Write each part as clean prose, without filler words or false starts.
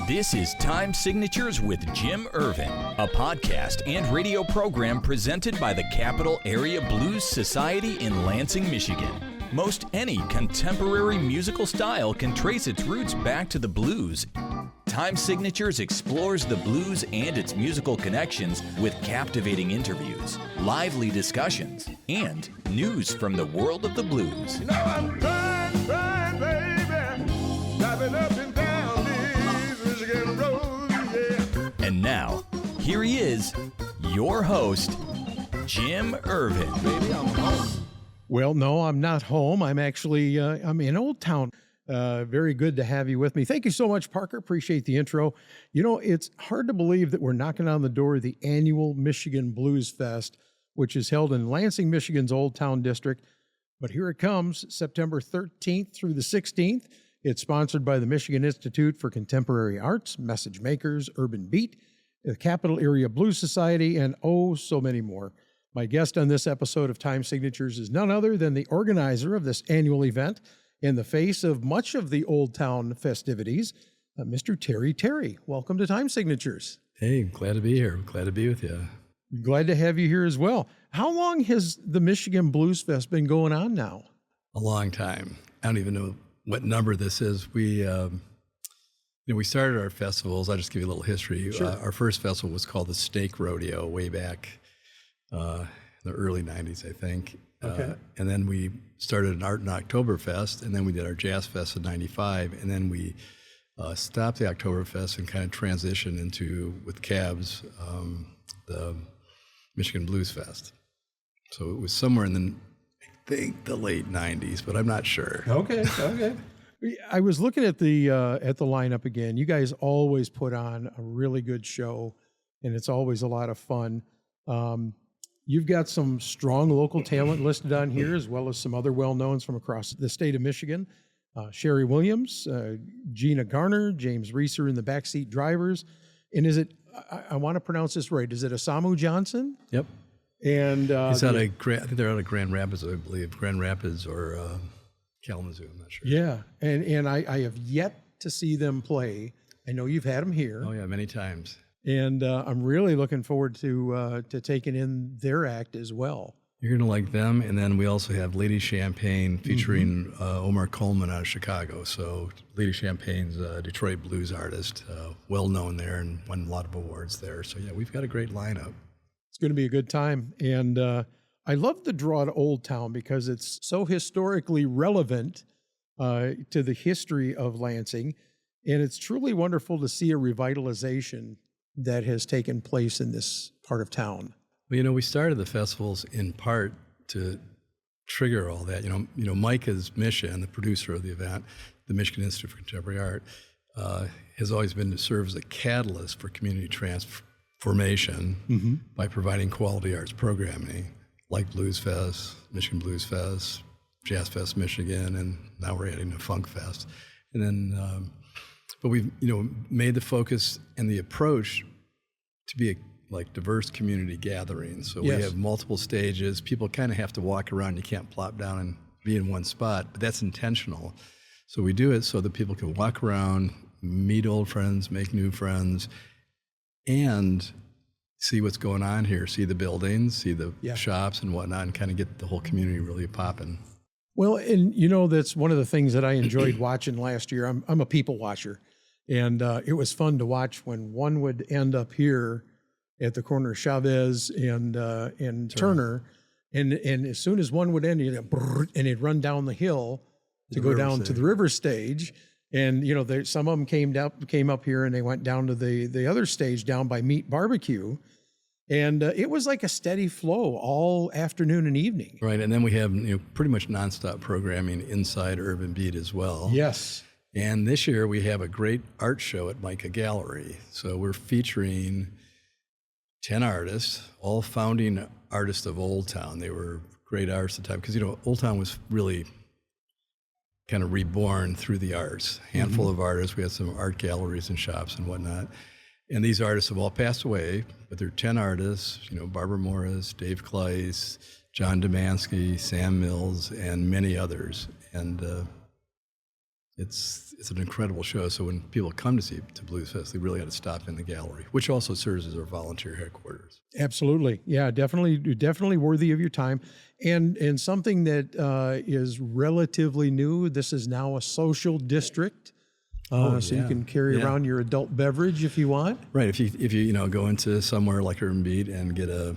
This is Time Signatures with Jim Ervin, a podcast and radio program presented by the Capital Area Blues Society in Lansing, Michigan. Most any contemporary musical style can trace its roots back to the blues. Time Signatures explores the blues and its musical connections with captivating interviews, lively discussions, and news from the world of the blues. You know I'm crying, baby, driving up and down these Michigan roads, yeah. And now, here he is, your host, Jim Ervin. Baby, I'm home. Well, no, I'm not home. I'm actually, I'm in Old Town. Very good to have you with me. Thank you so much, Parker. Appreciate the intro. You know, it's hard to believe that we're knocking on the door of the annual Michigan BluesFest, which is held in Lansing, Michigan's Old Town District. But here it comes, September 13th through the 16th. It's sponsored by the Michigan Institute for Contemporary Arts, Message Makers, Urban Beat, the Capital Area Blues Society, and oh, so many more. My guest on this episode of Time Signatures is none other than the organizer of this annual event, in the face of much of the Old Town festivities, Mr. Terry Terry. Welcome to Time Signatures. Hey, glad to be here. Glad to be with you. Glad to have you here as well. How long has the Michigan BluesFest been going on now? A long time. I don't even know what number this is. We started our festivals. I'll just give you a little history. Sure. Our first festival was called the Snake Rodeo way back in the early 90s, I think. Okay. And then we started an Art and Oktoberfest, and then we did our Jazz Fest in 95, and then we stopped the Oktoberfest and kind of transitioned into, with cabs, the Michigan BluesFest. So it was somewhere in I think the late 90s, but I'm not sure. Okay. I was looking at the lineup again. You guys always put on a really good show, and it's always a lot of fun. You've got some strong local talent listed on here, as well as some other well-knowns from across the state of Michigan. Sherry Williams, Gina Garner, James Reeser in the backseat drivers. And is it, I want to pronounce this right, is it Asamu Johnson? Yep. And He's I think they're out of Grand Rapids, I believe. Grand Rapids or Kalamazoo, I'm not sure. Yeah, and I have yet to see them play. I know you've had them here. Oh, yeah, many times. And I'm really looking forward to taking in their act as well. You're going to like them. And then we also have Lady Champagne featuring Omar Coleman out of Chicago. So Lady Champagne's a Detroit blues artist, well-known there and won a lot of awards there. So, yeah, we've got a great lineup. It's going to be a good time. And I love the draw to Old Town because it's so historically relevant to the history of Lansing. And it's truly wonderful to see a revitalization that has taken place in this part of town. Well, you know, we started the festivals in part to trigger all that. You know, MICA's mission, the producer of the event, the Michigan Institute for Contemporary Art, has always been to serve as a catalyst for community transformation by providing quality arts programming, like BluesFest, Michigan BluesFest, Jazz Fest Michigan, and now we're adding a Funk Fest. And then, but we've, made the focus and the approach to be a diverse community gathering. So Yes. we have multiple stages. People kind of have to walk around. You can't plop down and be in one spot, but that's intentional. So we do it so that people can walk around, meet old friends, make new friends, and see what's going on here, see the buildings, see the shops and whatnot, and kind of get the whole community really popping. Well, and that's one of the things that I enjoyed watching last year. I'm a people watcher, and it was fun to watch when one would end up here at the corner of Chavez and Turner, and as soon as one would end, and it'd run down the hill to go down to the river stage, and some of them came up here and they went down to the other stage down by Meat Barbecue. And it was like a steady flow all afternoon and evening. Right, and then we have pretty much nonstop programming inside Urban Beat as well. Yes. And this year we have a great art show at MICA Gallery. So we're featuring 10 artists, all founding artists of Old Town. They were great artists at the time because Old Town was really kind of reborn through the arts. Handful of artists. We had some art galleries and shops and whatnot. And these artists have all passed away, but there are 10 artists, Barbara Morris, Dave Kleiss, John Demansky, Sam Mills, and many others. And it's an incredible show. So when people come to BluesFest, they really got to stop in the gallery, which also serves as our volunteer headquarters. Absolutely. Yeah, definitely worthy of your time. And something that is relatively new, this is now a social district. So you can carry around your adult beverage if you want. Right. If you go into somewhere like Ervin Beat and get a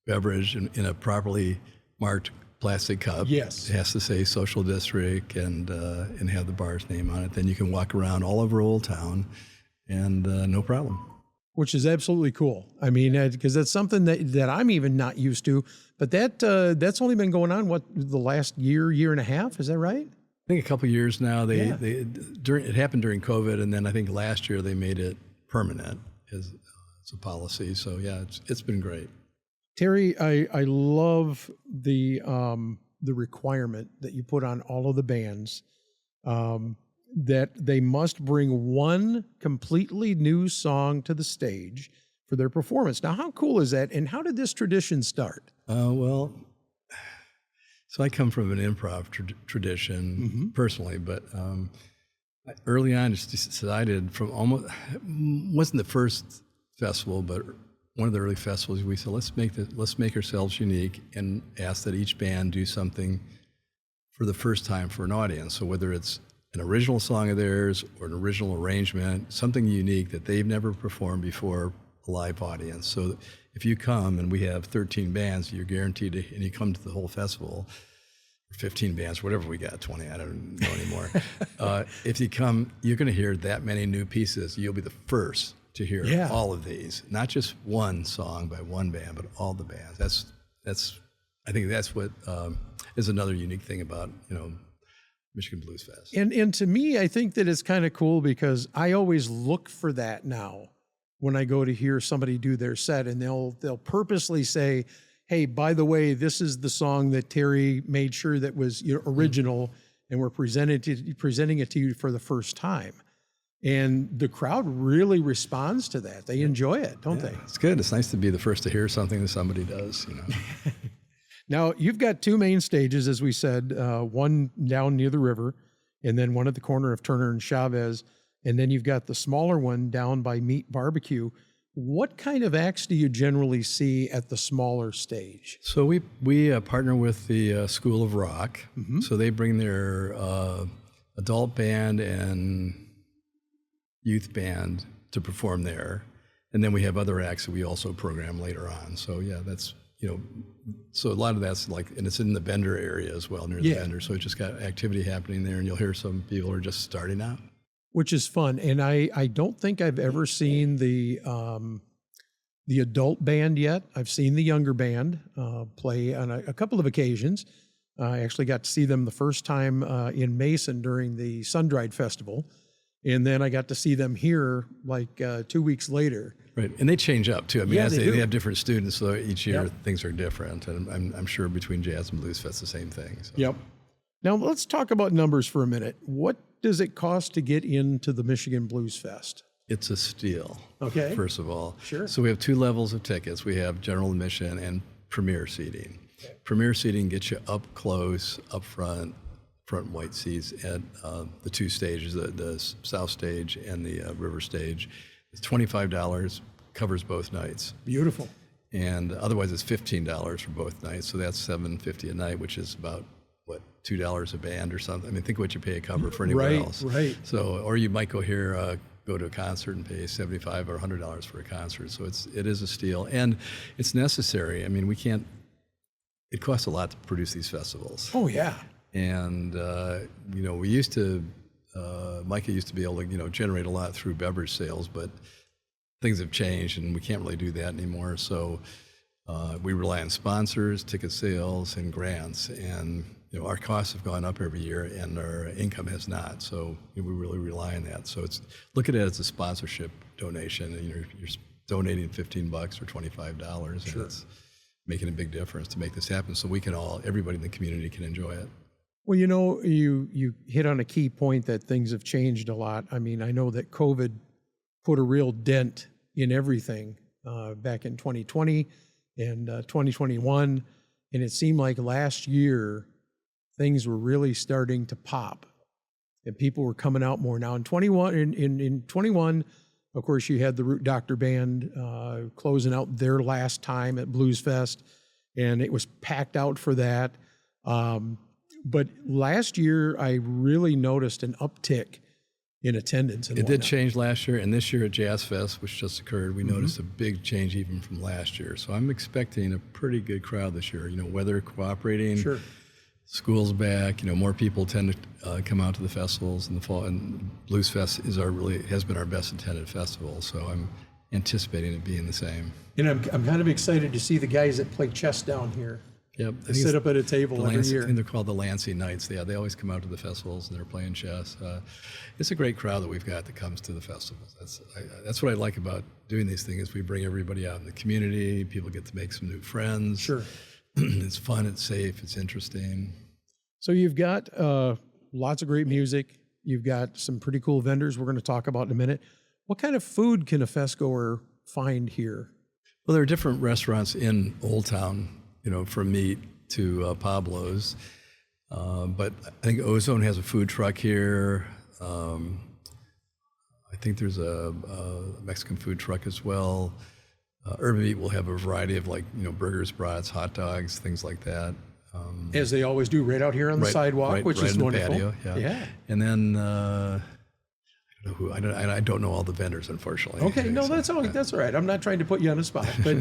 beverage in a properly marked plastic cup. Yes. It has to say social district and have the bar's name on it. Then you can walk around all over Old Town and no problem. Which is absolutely cool. I mean, because that's something that I'm even not used to. But that's only been going on, the last year and a half? Is that right? I think a couple of years now. It happened during COVID, and then I think last year they made it permanent as a policy. So yeah, it's been great. Terry, I love the requirement that you put on all of the bands that they must bring one completely new song to the stage for their performance. Now, how cool is that? And how did this tradition start? Well, so I come from an improv tradition personally, but early on, just decided wasn't the first festival, but one of the early festivals, we said, let's make ourselves unique and ask that each band do something for the first time for an audience. So whether it's an original song of theirs or an original arrangement, something unique that they've never performed before a live audience. So if you come, and we have 13 bands, you're guaranteed to, and you come to the whole festival, or 15 bands, whatever we got, 20, I don't know anymore. If you come, you're going to hear that many new pieces. You'll be the first to hear all of these, not just one song by one band, but all the bands. I think that's what is another unique thing about Michigan BluesFest. And to me, I think that it's kind of cool because I always look for that now when I go to hear somebody do their set, and they'll purposely say, hey, by the way, this is the song that Terry made sure that was original, and we're presenting it to you for the first time. And the crowd really responds to that. They enjoy it, don't they? It's good. It's nice to be the first to hear something that somebody does, Now, you've got two main stages, as we said, one down near the river, and then one at the corner of Turner and Chavez, and then you've got the smaller one down by Meat Barbecue. What kind of acts do you generally see at the smaller stage? So we partner with the School of Rock. So they bring their adult band and youth band to perform there. And then we have other acts that we also program later on. So yeah, that's, so a lot of that's and it's in the Bender area as well, near the Bender. So it's just got activity happening there, and you'll hear some people are just starting out. Which is fun. And I don't think I've ever seen the adult band yet. I've seen the younger band play on a couple of occasions. I actually got to see them the first time in Mason during the Sun-Dried Festival. And then I got to see them here 2 weeks later. Right, and they change up too. I mean, they have different students, so each year things are different. And I'm sure between Jazz and BluesFest, the same thing. So. Yep. Now let's talk about numbers for a minute. What does it cost to get into the Michigan BluesFest? It's a steal. Okay. First of all, sure. So we have two levels of tickets. We have general admission and premier seating. Okay. Premier seating gets you up close, up front white seats at the two stages, the South Stage and the River Stage. It's $25, covers both nights. Beautiful. And otherwise it's $15 for both nights, so that's $7.50 a night, which is about, $2 a band or something. I mean, think what you pay a cover for anywhere else. Right. So, or you might go to a concert and pay $75 or $100 for a concert. So it is a steal, and it's necessary. I mean, it costs a lot to produce these festivals. Oh yeah. And we used to, MICA used to be able to generate a lot through beverage sales, but things have changed and we can't really do that anymore. So we rely on sponsors, ticket sales, and grants. And our costs have gone up every year, and our income has not. So we really rely on that. So look at it as a sponsorship donation. And you're donating $15 or $25, sure. And it's making a big difference to make this happen. So everybody in the community can enjoy it. Well, you hit on a key point that things have changed a lot. I mean, I know that COVID put a real dent in everything back in 2020 and 2021, and it seemed like last year things were really starting to pop. and people were coming out more. Now in 21, in 21, of course, you had the Root Doctor Band closing out their last time at BluesFest, and it was packed out for that. But last year, I really noticed an uptick in attendance. It did change last year, and this year at Jazz Fest, which just occurred, we noticed a big change even from last year. So I'm expecting a pretty good crowd this year. Weather cooperating, Sure. School's back. More people tend to come out to the festivals in the fall, and Blues Fest has been our best attended festival. So I'm anticipating it being the same. And I'm kind of excited to see the guys that play chess down here. Yep, They sit up at a table every year. I think they're called the Lansing Knights. They always come out to the festivals and they're playing chess. It's a great crowd that we've got that comes to the festivals. That's what I like about doing these things. We bring everybody out in the community. People get to make some new friends. Sure. It's fun. It's safe. It's interesting. So you've got lots of great music. You've got some pretty cool vendors we're going to talk about in a minute. What kind of food can a fest goer find here? Well, there are different restaurants in Old Town, from meat to Pablo's. But I think Ozone has a food truck here. I think there's a Mexican food truck as well. Ervin Meat will have a variety of burgers, brats, hot dogs, things like that. As they always do, right out here on the sidewalk, which is in wonderful. The patio, yeah. And then I don't know all the vendors, unfortunately. Okay, no, that's all right. I'm not trying to put you on the spot, but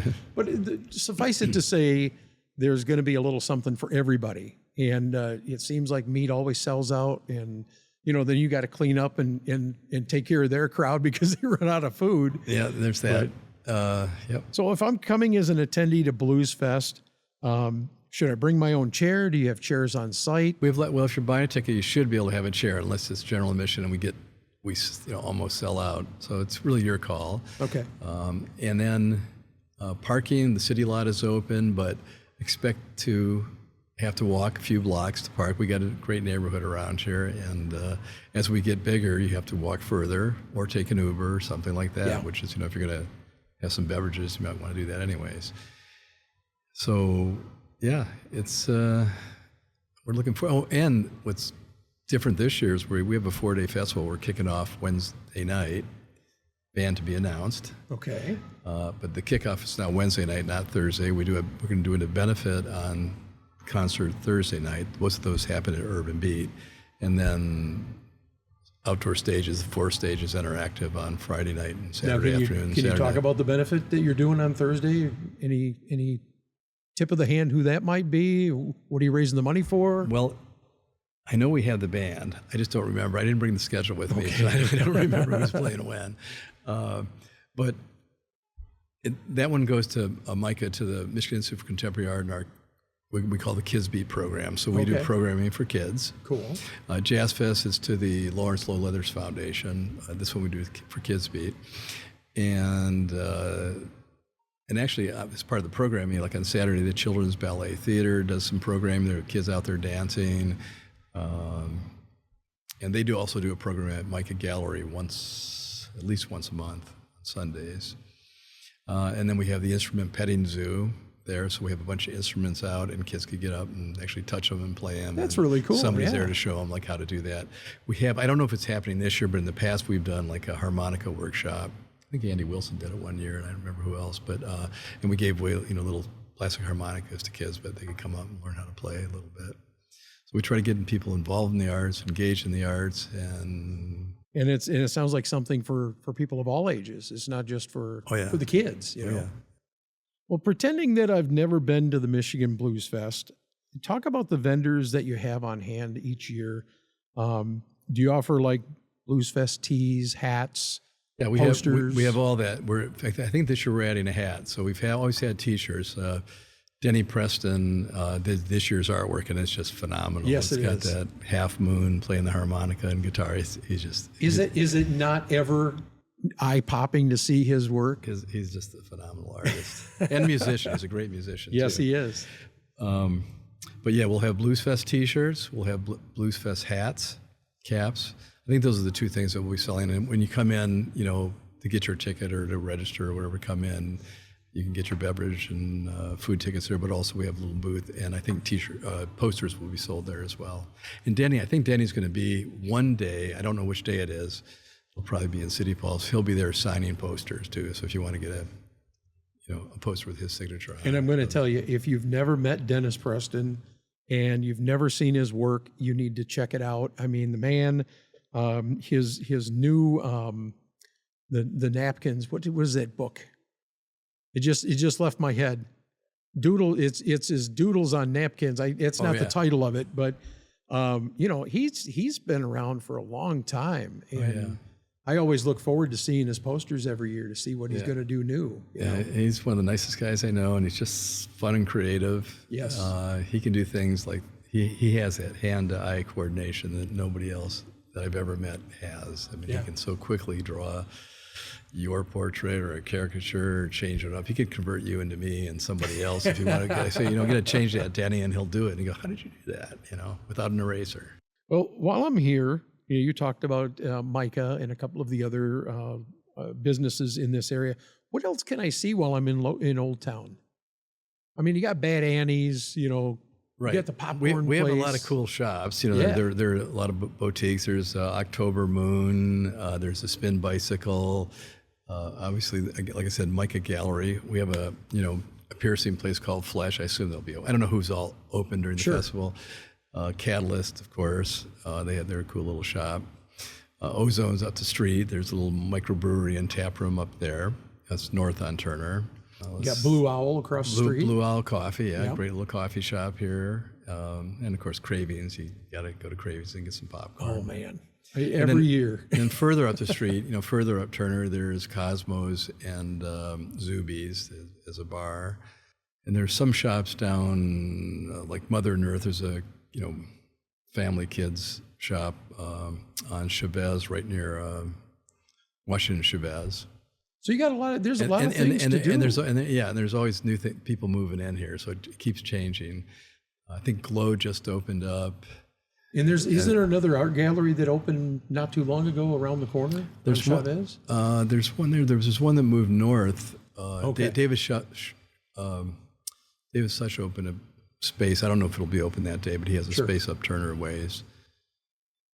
suffice it to say, there's going to be a little something for everybody. And it seems like meat always sells out, and then you got to clean up and take care of their crowd because they run out of food. Yeah, there's that. Yep. So if I'm coming as an attendee to Blues Fest, should I bring my own chair? Do you have chairs on site? If you're buying a ticket, you should be able to have a chair unless it's general admission and we almost sell out. So it's really your call. Okay. And then parking, the city lot is open, but expect to have to walk a few blocks to park. We got a great neighborhood around here, and as we get bigger, you have to walk further or take an Uber or something like that, Yeah. which is, if you're going to have some beverages, you might want to do that anyways. So, yeah, it's, we're looking for, and what's different this year is we have a 4-day festival. We're kicking off Wednesday night, band to be announced. Okay. But the kickoff is now Wednesday night, not Thursday. We're going to do a benefit on concert Thursday night. Most of those happen at Urban Beat. And then outdoor stages, 4 stages interactive on Friday night and Saturday afternoon. Can you talk about the benefit that you're doing on Thursday? Any tip of the hand who that might be? What are you raising the money for? Well, I know we have the band. I just don't remember. I didn't bring the schedule with me, so I don't remember who's playing when. But that one goes to MICA, to the Michigan Institute for Contemporary Art, and we call the Kids Beat program. So we do programming for kids. Cool. Jazz Fest is to the Lawrence Low Leathers Foundation. This one we do for Kids Beat. And actually, as part of the programming, like on Saturday, the Children's Ballet Theater does some programming. There are kids out there dancing. And they also do a program at MICA Gallery at least once a month on Sundays. And then we have the instrument petting zoo there, so we have a bunch of instruments out, and kids could get up and actually touch them and play them. That's really cool. Somebody's there to show them how to do that. I don't know if it's happening this year, but in the past we've done a harmonica workshop. I think Andy Wilson did it one year, and I don't remember who else. But and we gave away little plastic harmonicas to kids, but they could come up and learn how to play a little bit. So we try to get people involved in the arts, engaged in the arts, and it sounds like something for people of all ages. It's not just for the kids. You know? Yeah. Well, pretending that I've never been to the Michigan Blues Fest, talk about the vendors that you have on hand each year. Do you offer Blues Fest tees, hats, posters? We have all that. I think this year we're adding a hat. So we've always had T-shirts. Denny Preston did this year's artwork, and it's just phenomenal. Yes, it's got that half moon playing the harmonica and guitar. Is it not ever eye-popping to see his work? Because he's just a phenomenal artist and musician. He's a great musician. Yes, too. he is. But yeah, we'll have Blues Fest T-shirts. We'll have Blues Fest hats, caps. I think those are the 2 things that we'll be selling. And when you come in, to get your ticket or to register or whatever, come in. You can get your beverage and food tickets there, but also we have a little booth, and I think posters will be sold there as well. And I think Danny's going to be one day, I don't know which day it is, it'll probably be in City Falls. He'll be there signing posters too, so if you want to get a poster with his signature on it. And I'm going to tell you, if you've never met Dennis Preston and you've never seen his work, you need to check it out. I mean, the man, his new, the napkins, what was that book? It just left my head. It's his doodles on napkins. It's not the title of it, but he's been around for a long time, and I always look forward to seeing his posters every year to see what he's going to do new. You know? He's one of the nicest guys I know, and he's just fun and creative. Yes, he can do things like he has that hand-to-eye coordination that nobody else that I've ever met has. I mean, he can so quickly draw your portrait or a caricature or change it up. He could convert you into me and somebody else if you want to. I say, get to change that, Danny, and he'll do it. And you go, how did you do that? Without an eraser. Well, while I'm here, you talked about MICA and a couple of the other businesses in this area. What else can I see while I'm in Old Town? I mean, you got Bad Annie's, Right. You got the popcorn we have a place. lot of cool shops. There are a lot of boutiques. There's October Moon. There's a Spin Bicycle. Obviously, like I said, MICA Gallery. We have a piercing place called Flesh. I assume they'll be open. I don't know who's all open during the festival. Catalyst, of course. They have their cool little shop. Ozone's up the street. There's a little microbrewery and tap room up there. That's north on Turner. You got Blue Owl across the street. Blue Owl Coffee, great little coffee shop here. And of course, Cravings. You got to go to Cravings and get some popcorn. Oh man, every year. And further up the street, further up Turner, there's Cosmos and Zuby's as a bar. And there's some shops down like Mother and Earth. There's a family kids shop on Chavez, right near Washington Chavez. So you got there's a lot of things to do. And there's always new people moving in here, so it keeps changing. I think Glow just opened up. And isn't there another art gallery that opened not too long ago around the corner? There's Chavez? There's one there. There was this one that moved north. Okay. David Such opened a space. I don't know if it'll be open that day, but he has a space up Turner ways.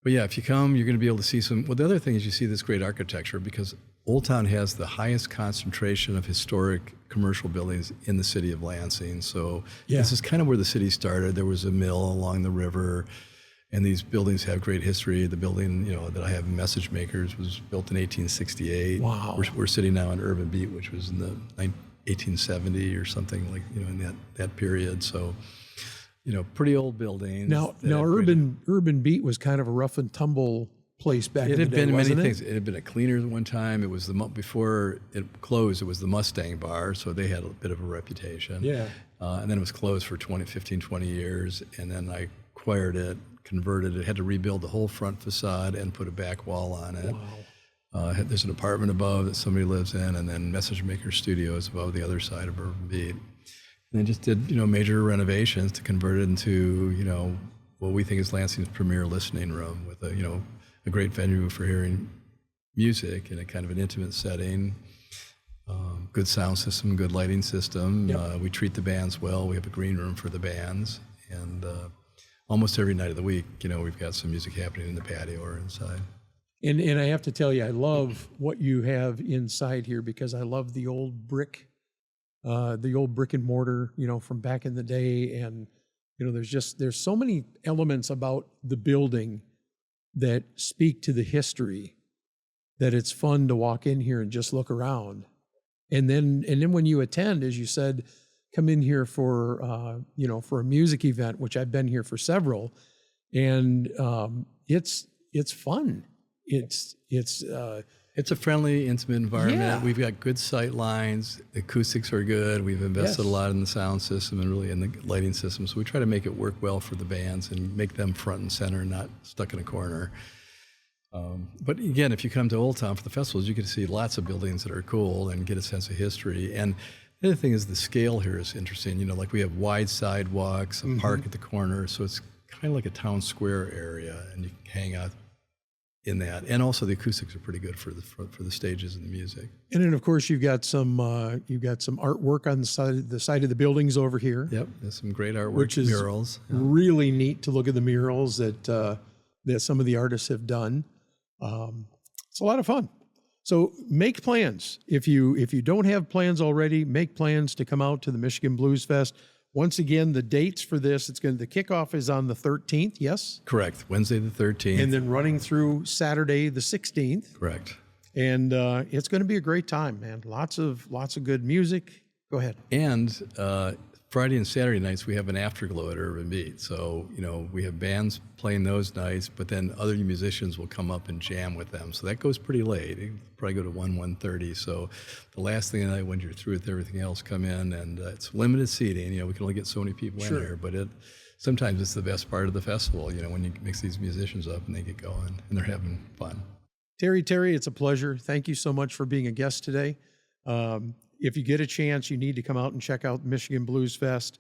But yeah, if you come, you're going to be able to see some. Well, the other thing is you see this great architecture because Old Town has the highest concentration of historic commercial buildings in the city of Lansing. So this is kind of where the city started. There was a mill along the river, and these buildings have great history. The building, that I have, Message Makers, was built in 1868. Wow. We're sitting now on Ervin Beat, which was in the 1870 or something like, in that period. So, pretty old buildings. Now Urban Beat was kind of a rough and tumble place back in the day. It had been many things. It It had been a cleaner at one time. It was before it closed, it was the Mustang Bar, so they had a bit of a reputation. Yeah. And then it was closed for 15, 20 years, and then I acquired it, converted it, had to rebuild the whole front facade and put a back wall on it. Wow. There's an apartment above that somebody lives in, and then Message Maker Studios above the other side of Urban Beat. And they just did, major renovations to convert it into, what we think is Lansing's premier listening room with a great venue for hearing music in a kind of an intimate setting. Good sound system, good lighting system. Yep. We treat the bands well. We have a green room for the bands, and almost every night of the week, we've got some music happening in the patio or inside. And I have to tell you, I love what you have inside here because I love the old brick and mortar, from back in the day. And, there's so many elements about the building that speak to the history that it's fun to walk in here and just look around. And then when you attend, as you said, come in here for a music event, which I've been here for several, and it's fun. It's a friendly, intimate environment. Yeah. We've got good sight lines. The acoustics are good. We've invested a lot in the sound system and really in the lighting system. So we try to make it work well for the bands and make them front and center, not stuck in a corner. But again, if you come to Old Town for the festivals, you get to see lots of buildings that are cool and get a sense of history. And the other thing is the scale here is interesting. Like we have wide sidewalks, a park at the corner. So it's kind of like a town square area, and you can hang out in that, and also the acoustics are pretty good for the stages and the music. And then, of course, you've got some artwork on the side of the buildings over here. Yep, there's some great artwork, which is murals. Yeah. Really neat to look at the murals that some of the artists have done. It's a lot of fun. So make plans. If you don't have plans already, make plans to come out to the Michigan BluesFest. Once again, the dates for this, the kickoff is on the 13th, yes? Correct, Wednesday the 13th. And then running through Saturday the 16th. Correct. And it's going to be a great time, man. Lots of good music. Go ahead. And Friday and Saturday nights, we have an afterglow at Ervin Beat. So, we have bands playing those nights, but then other musicians will come up and jam with them. So that goes pretty late. It probably go to 1:30. So the last thing of the night, when you're through with everything else, come in, and it's limited seating. We can only get so many people in here, but sometimes it's the best part of the festival, when you mix these musicians up and they get going and they're having fun. Terry, it's a pleasure. Thank you so much for being a guest today. If you get a chance, you need to come out and check out Michigan BluesFest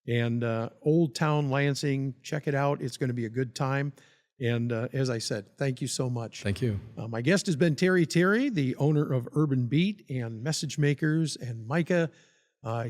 and Old Town Lansing. Check it out. It's going to be a good time. And as I said, thank you so much. Thank you. My guest has been Terry, the owner of Urban Beat and Message Makers and MICA.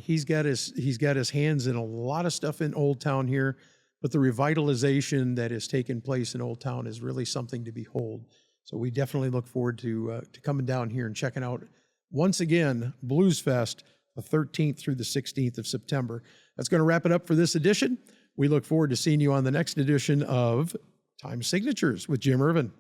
He's got his hands in a lot of stuff in Old Town here, but the revitalization that has taken place in Old Town is really something to behold. So we definitely look forward to coming down here and checking out, once again, BluesFest, the 13th through the 16th of September. That's going to wrap it up for this edition. We look forward to seeing you on the next edition of Time Signatures with Jim Ervin.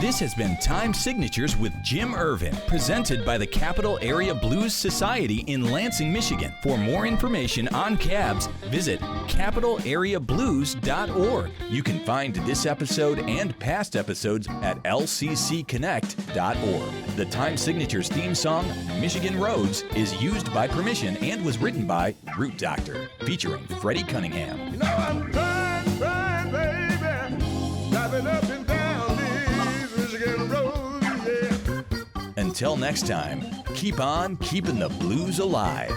This has been Time Signatures with Jim Ervin, presented by the Capital Area Blues Society in Lansing, Michigan. For more information on cabs, visit capitalareablues.org. You can find this episode and past episodes at lccconnect.org. The Time Signatures theme song, Michigan Roads, is used by permission and was written by Root Doctor, featuring Freddie Cunningham. I'm trying, baby, driving up and down these Michigan roads, yeah. Until next time, keep on keeping the blues alive.